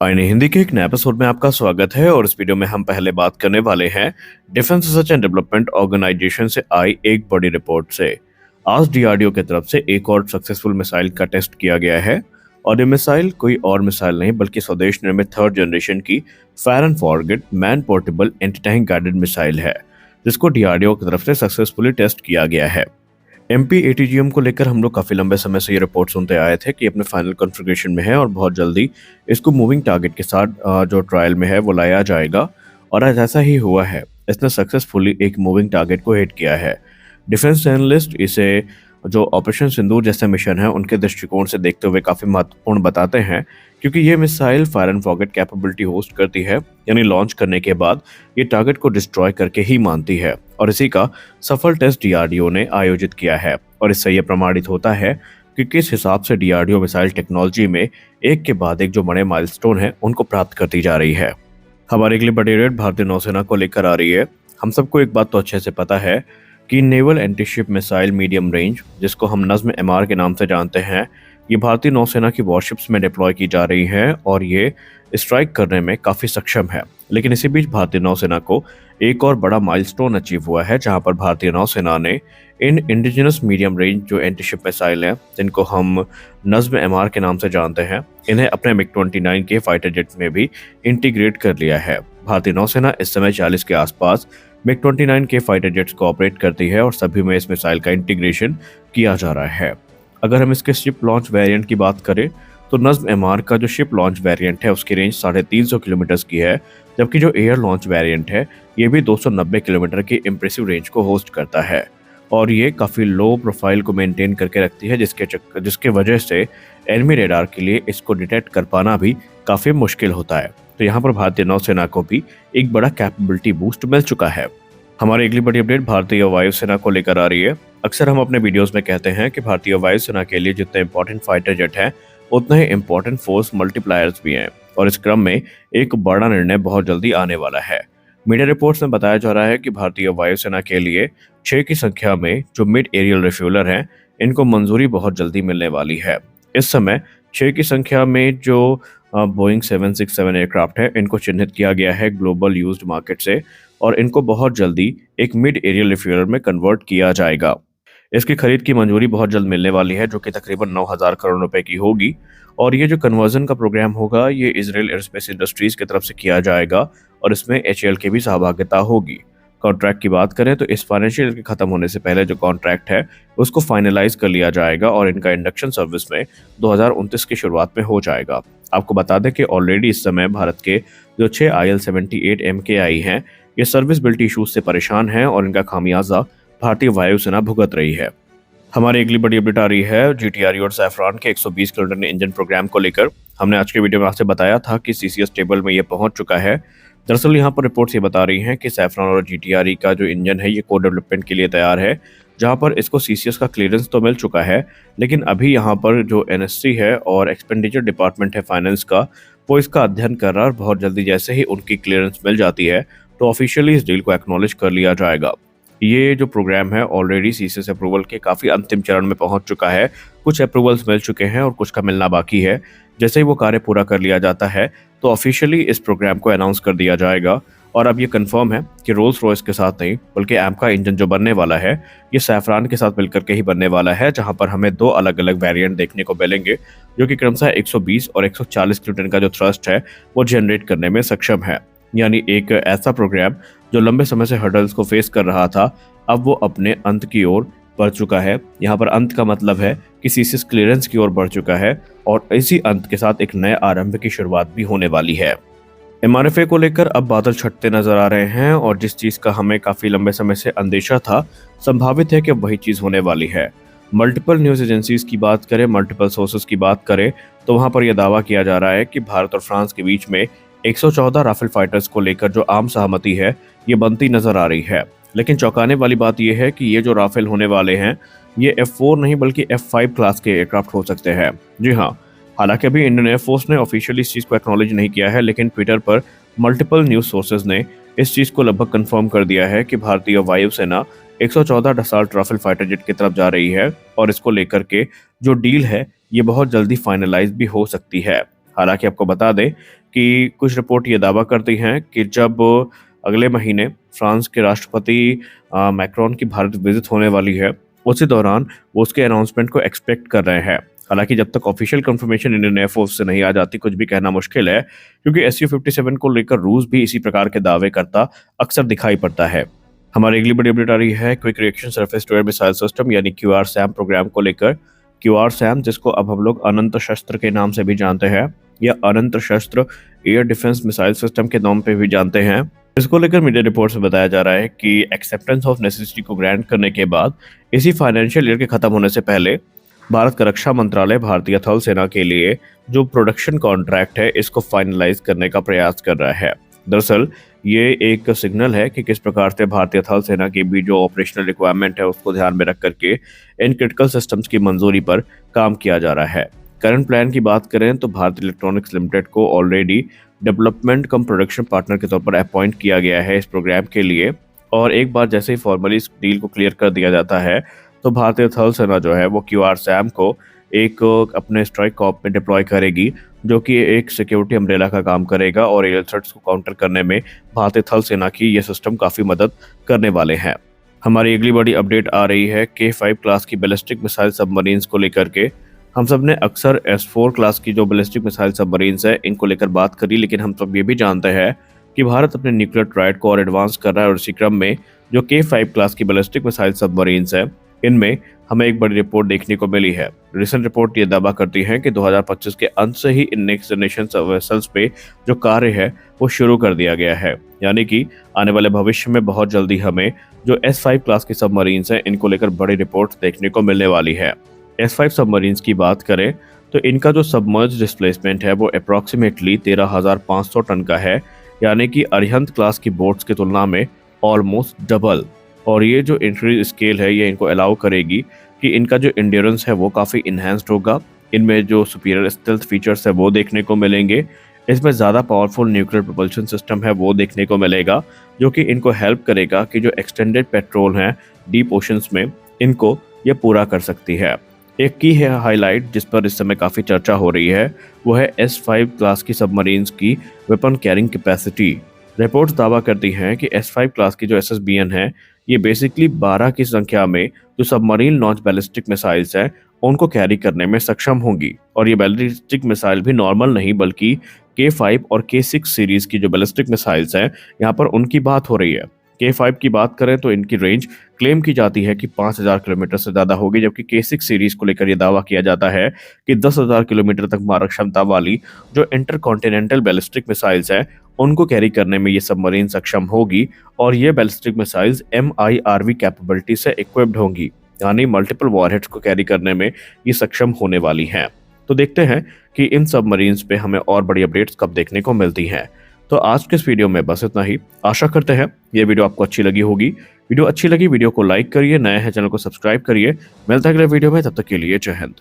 आईने हिंदी के एक नए एपिसोड में आपका स्वागत है और इस वीडियो में हम पहले बात करने वाले हैं defence research and development organisation से आई एक बड़ी रिपोर्ट से। आज डीआरडीओ की तरफ से एक और सक्सेसफुल मिसाइल का टेस्ट किया गया है और ये मिसाइल कोई और मिसाइल नहीं बल्कि स्वदेश निर्मित थर्ड जनरेशन की fire and forget man portable anti tank guided missile है, जिसको डीआरडीओ की तरफ से सक्सेसफुली टेस्ट किया गया है। एमपी-ATGM को लेकर हम लोग काफ़ी लंबे समय से ये रिपोर्ट सुनते आए थे कि अपने फाइनल कॉन्फ़िगरेशन में है और बहुत जल्दी इसको मूविंग टारगेट के साथ जो ट्रायल में है वो लाया जाएगा और आज ऐसा ही हुआ है। इसने सक्सेसफुली एक मूविंग टारगेट को हिट किया है। डिफेंस एनालिस्ट इसे जो ऑपरेशन सिंदूर जैसे मिशन है उनके दृष्टिकोण से देखते हुए काफ़ी महत्वपूर्ण बताते हैं, क्योंकि ये missile fire and forget capability host करती है, यानी लॉन्च करने के बाद ये टारगेट को डिस्ट्रॉय करके ही मानती है और इसी का सफल टेस्ट डीआरडीओ ने आयोजित किया है। और इससे यह प्रमाणित होता है कि किस हिसाब से डीआरडीओ मिसाइल टेक्नोलॉजी में एक के बाद एक जो बड़े माइलस्टोन है उनको प्राप्त करती जा रही है। हमारे अगली बड़ी रेट भारतीय नौसेना को लेकर आ रही है। हम सबको एक बात तो अच्छे से पता है कि naval antiship missile medium range, जिसको हम नज्म एमआर के नाम से जानते हैं, ये भारतीय नौसेना की वॉरशिप्स में डिप्लॉय की जा रही हैं और ये स्ट्राइक करने में काफ़ी सक्षम है। लेकिन इसी बीच भारतीय नौसेना को एक और बड़ा माइलस्टोन अचीव हुआ है, जहां पर भारतीय नौसेना ने इन इंडिजिनस मीडियम रेंज जो एंटीशिप मिसाइल हैं, जिनको हम नज्म एमआर के नाम से जानते हैं, इन्हें अपने मिग-29 के फाइटर जेट में भी इंटीग्रेट कर लिया है। भारतीय नौसेना इस समय 40 के आसपास मिग-29 के फाइटर जेट्स को ऑपरेट करती है और सभी में इस मिसाइल का इंटीग्रेशन किया जा रहा है। अगर हम इसके शिप लॉन्च वेरिएंट की बात करें तो नज्म एमआर का जो शिप लॉन्च वेरिएंट है उसकी रेंज 350 किलोमीटर की है, जबकि जो एयर लॉन्च वेरिएंट है ये भी 290 किलोमीटर की इम्प्रेसिव रेंज को होस्ट करता है और ये काफ़ी लो प्रोफाइल को मेंटेन करके रखती है, जिसके वजह से एनिमी रेडार के लिए इसको डिटेक्ट कर पाना भी काफ़ी मुश्किल होता है। तो यहाँ पर भारतीय नौसेना को भी एक बड़ा कैपेबिलिटी बूस्ट मिल चुका है। हमारी अगली बड़ी अपडेट भारतीय वायुसेना को लेकर आ रही है। अक्सर हम अपने वीडियोस में कहते हैं कि भारतीय वायुसेना के लिए जितने इंपॉर्टेंट फाइटर जेट हैं उतने ही इंपॉर्टेंट फोर्स मल्टीप्लायर्स भी हैं और इस क्रम में एक बड़ा निर्णय बहुत जल्दी आने वाला है। मीडिया रिपोर्ट्स में बताया जा रहा है कि भारतीय वायुसेना के लिए 6 की संख्या में जो मिड एरियल रिफ्यूलर हैं इनको मंजूरी बहुत जल्दी मिलने वाली है। इस समय 6 की संख्या में जो बोइंग 767 एयरक्राफ्ट है इनको चिन्हित किया गया है ग्लोबल यूज्ड मार्केट से और इनको बहुत जल्दी एक मिड एरियल रिफ्यूलर में कन्वर्ट किया जाएगा। इसकी खरीद की मंजूरी बहुत जल्द मिलने वाली है, जो कि तकरीबन 9,000 करोड़ रुपए की होगी और ये जो कन्वर्जन का प्रोग्राम होगा ये इजराइल एयरस्पेस इंडस्ट्रीज की तरफ से किया जाएगा और इसमें एचएएल की भी सहभागिता होगी। कॉन्ट्रैक्ट की बात करें तो इस फाइनेंशियल ईयर के खत्म होने से पहले जो कॉन्ट्रैक्ट है उसको फाइनलाइज कर लिया जाएगा और इनका इंडक्शन सर्विस में 2029 की शुरुआत में हो जाएगा। आपको बता दें कि ऑलरेडी इस समय भारत के जो 6 IL-78 MKI हैं ये सर्विस बिल्टी इशूज से परेशान हैं और इनका खामियाजा भारतीय वायुसेना भुगत रही है। हमारी अगली बड़ी अपडेट आ रही है GTRE और सैफरान के 120 किलोटन इंजन प्रोग्राम को लेकर। हमने आज के वीडियो में आपसे बताया था कि CCS टेबल में ये पहुंच चुका है। दरअसल यहाँ पर रिपोर्ट्स ये बता रही हैं कि सैफरान और GTRE का जो इंजन है ये को डेवलपमेंट के लिए तैयार है, जहाँ पर इसको CCS का क्लियरेंस तो मिल चुका है, लेकिन अभी यहाँ पर जो NSC है और एक्सपेंडिचर डिपार्टमेंट है फाइनेंस का, वो इसका अध्ययन कर रहा है और बहुत जल्दी जैसे ही उनकी क्लियरेंस मिल जाती है तो ऑफिशियली इस डील को एक्नॉलेज कर लिया जाएगा। ये जो प्रोग्राम है ऑलरेडी CCS अप्रूवल के काफ़ी अंतिम चरण में पहुंच चुका है। कुछ अप्रूवल्स मिल चुके हैं और कुछ का मिलना बाकी है। जैसे ही वो कार्य पूरा कर लिया जाता है तो ऑफिशियली इस प्रोग्राम को अनाउंस कर दिया जाएगा और अब ये कंफर्म है कि रोल्स रॉयस के साथ नहीं बल्कि एम का इंजन जो बनने वाला है ये सैफरान के साथ मिलकर के ही बनने वाला है, जहां पर हमें 2 अलग अलग वेरिएंट देखने को मिलेंगे जो कि क्रमशः 120 और 140 किलोटन का जो थ्रस्ट है वो जनरेट करने में सक्षम है। यानी एक ऐसा प्रोग्राम जो लंबे समय से हर्डल्स को फेस कर रहा था अब वो अपने अंत की ओर बढ़ चुका है। यहाँ पर अंत का मतलब है कि CCS क्लियरेंस की ओर बढ़ चुका है और इसी अंत के साथ एक नए आरंभ की शुरुआत भी होने वाली है। MRFA को लेकर अब बादल छटते नजर आ रहे हैं और जिस चीज का हमें काफी लंबे समय से अंदेशा था, संभावित है कि वही चीज होने वाली है। मल्टीपल न्यूज एजेंसीज की बात करें, मल्टीपल सोर्सेज की बात करें तो वहां पर यह दावा किया जा रहा है कि भारत और फ्रांस के बीच में 114 राफेल फाइटर्स को लेकर जो आम सहमति है ये बनती नजर आ रही है। लेकिन चौंकाने वाली बात यह है कि ये जो राफेल होने वाले हैं ये F4 नहीं बल्कि F5 क्लास के एयरक्राफ्ट हो सकते हैं। जी हाँ, हालांकि अभी इंडियन एयरफोर्स ने ऑफिशियली इस चीज़ को एक्नॉलेज नहीं किया है, लेकिन ट्विटर पर मल्टीपल न्यूज सोर्सेज ने इस चीज़ को लगभग कंफर्म कर दिया है कि भारतीय वायुसेना 114 डसाल्ट राफेल फाइटर जेट की तरफ जा रही है और इसको लेकर के जो डील है ये बहुत जल्दी फाइनलाइज भी हो सकती है। हालांकि आपको बता दें कि कुछ रिपोर्ट ये दावा करती हैं कि जब अगले महीने फ्रांस के राष्ट्रपति मैक्रोन की भारत विजिट होने वाली है, उसी दौरान वो उसके अनाउंसमेंट को एक्सपेक्ट कर रहे हैं। हालांकि जब तक ऑफिशियल कंफर्मेशन इंडियन एयरफोर्स से नहीं आ जाती, कुछ भी कहना मुश्किल है, क्योंकि SU-57 को लेकर रूस भी इसी प्रकार के दावे करता अक्सर दिखाई पड़ता है। हमारी अगली बड़ी अपडेट आ रही है quick reaction surface to air missile system यानी QRSAM प्रोग्राम को लेकर। QRSAM, जिसको अब हम लोग अनंत शस्त्र के नाम से भी जानते हैं या अनंत शस्त्र एयर डिफेंस मिसाइल सिस्टम के नाम पे भी जानते हैं, इसको लेकर मीडिया रिपोर्ट्स में बताया जा रहा है कि एक्सेप्टेंस ऑफ नेसेसिटी को ग्रांट करने के बाद इसी फाइनेंशियल ईयर के खत्म होने से पहले भारत का रक्षा मंत्रालय भारतीय थल सेना के लिए जो प्रोडक्शन कॉन्ट्रैक्ट है इसको फाइनलाइज करने का प्रयास कर रहा है। दरअसल ये एक सिग्नल है कि किस प्रकार से भारतीय थल सेना की भी जो ऑपरेशनल रिक्वायरमेंट है उसको ध्यान में रख करके इन क्रिटिकल सिस्टम्स की मंजूरी पर काम किया जा रहा है। करंट प्लान की बात करें तो भारत इलेक्ट्रॉनिक्स लिमिटेड को ऑलरेडी डेवलपमेंट कम प्रोडक्शन पार्टनर के तौर पर अपॉइंट किया गया है इस प्रोग्राम के लिए, और एक बार जैसे ही फॉर्मली इस डील को क्लियर कर दिया जाता है तो भारतीय थल सेना जो है वो QRSAM को एक अपने स्ट्राइक कॉर्प में डिप्लॉय करेगी, जो कि एक सिक्योरिटी अम्ब्रेला का काम करेगा और एयर थ्रेट्स को काउंटर करने में भारतीय थल सेना की ये सिस्टम काफ़ी मदद करने वाले हैं। हमारी अगली बड़ी अपडेट आ रही है K5 क्लास की बैलिस्टिक मिसाइल सबमरीन्स को लेकर के। हम सब ने अक्सर S4 क्लास की जो बैलिस्टिक मिसाइल सबमरीन्स है इनको लेकर बात करी, लेकिन हम सब ये भी जानते हैं कि भारत अपने न्यूक्लियर ट्रायड को और एडवांस कर रहा है और इसी क्रम में जो K5 क्लास की बैलिस्टिक मिसाइल सबमरीन्स है इनमें हमें एक बड़ी रिपोर्ट देखने को मिली है। रिसेंट रिपोर्ट ये दावा करती है कि 2025 के अंत से ही इन नेक्स्ट जनरेशन वेसल्स पे जो कार्य है वो शुरू कर दिया गया है, यानी कि आने वाले भविष्य में बहुत जल्दी हमें जो S5 क्लास की सबमरीन्स हैं इनको लेकर बड़ी रिपोर्ट देखने को मिलने वाली है। S5 सबमरीन्स की बात करें तो इनका जो सबमर्ज डिस्प्लेसमेंट है वो अप्रॉक्सीमेटली 13,500 टन का है, यानी कि अरिहंत क्लास की बोट्स की तुलना में ऑलमोस्ट डबल। और ये जो इंक्रीज स्केल है ये इनको अलाउ करेगी कि इनका जो इंड्योरेंस है वो काफ़ी इन्हेंस्ड होगा, इनमें जो सुपीरियर स्टेल्थ फीचर्स है वो देखने को मिलेंगे, इसमें ज़्यादा पावरफुल न्यूक्लियर प्रोपल्शन सिस्टम है वो देखने को मिलेगा, जो कि इनको हेल्प करेगा कि जो एक्सटेंडेड पेट्रोल हैं डीप ओशंस में इनको ये पूरा कर सकती है। एक की है हाईलाइट जिस पर इस समय काफ़ी चर्चा हो रही है वो है S5 क्लास की सबमरीन्स की वेपन कैरिंग कैपेसिटी। रिपोर्ट्स दावा करती हैं कि S5 क्लास की जो SSBN है ये बेसिकली 12 की संख्या में जो सबमरीन लॉन्च बैलिस्टिक मिसाइल्स हैं उनको कैरी करने में सक्षम होंगी, और ये बैलिस्टिक मिसाइल भी नॉर्मल नहीं बल्कि K5 और K6 सीरीज की जो बैलिस्टिक मिसाइल्स हैं यहाँ पर उनकी बात हो रही है। K5 की बात करें तो इनकी रेंज क्लेम की जाती है कि 5,000 किलोमीटर से ज़्यादा होगी, जबकि K6 सीरीज को लेकर यह दावा किया जाता है कि 10,000 किलोमीटर तक मारक क्षमता वाली जो इंटरकॉन्टिनेंटल बैलिस्टिक मिसाइल्स हैं उनको कैरी करने में ये सबमरीन सक्षम होगी, और ये बैलिस्टिक मिसाइल्स MIRV कैपेबिलिटी से इक्विप्ड होंगी, यानी मल्टीपल वॉरहेड्स को कैरी करने में ये सक्षम होने वाली हैं। तो देखते हैं कि इन सबमरीन्स पे हमें और बड़ी अपडेट्स कब देखने को मिलती हैं। तो आज के इस वीडियो में बस इतना ही। आशा करते हैं ये वीडियो आपको अच्छी लगी होगी। वीडियो अच्छी लगी वीडियो को लाइक करिए, नए हैं चैनल को सब्सक्राइब करिए। मिलता है अगले वीडियो में, तब तक के लिए जय हिंद।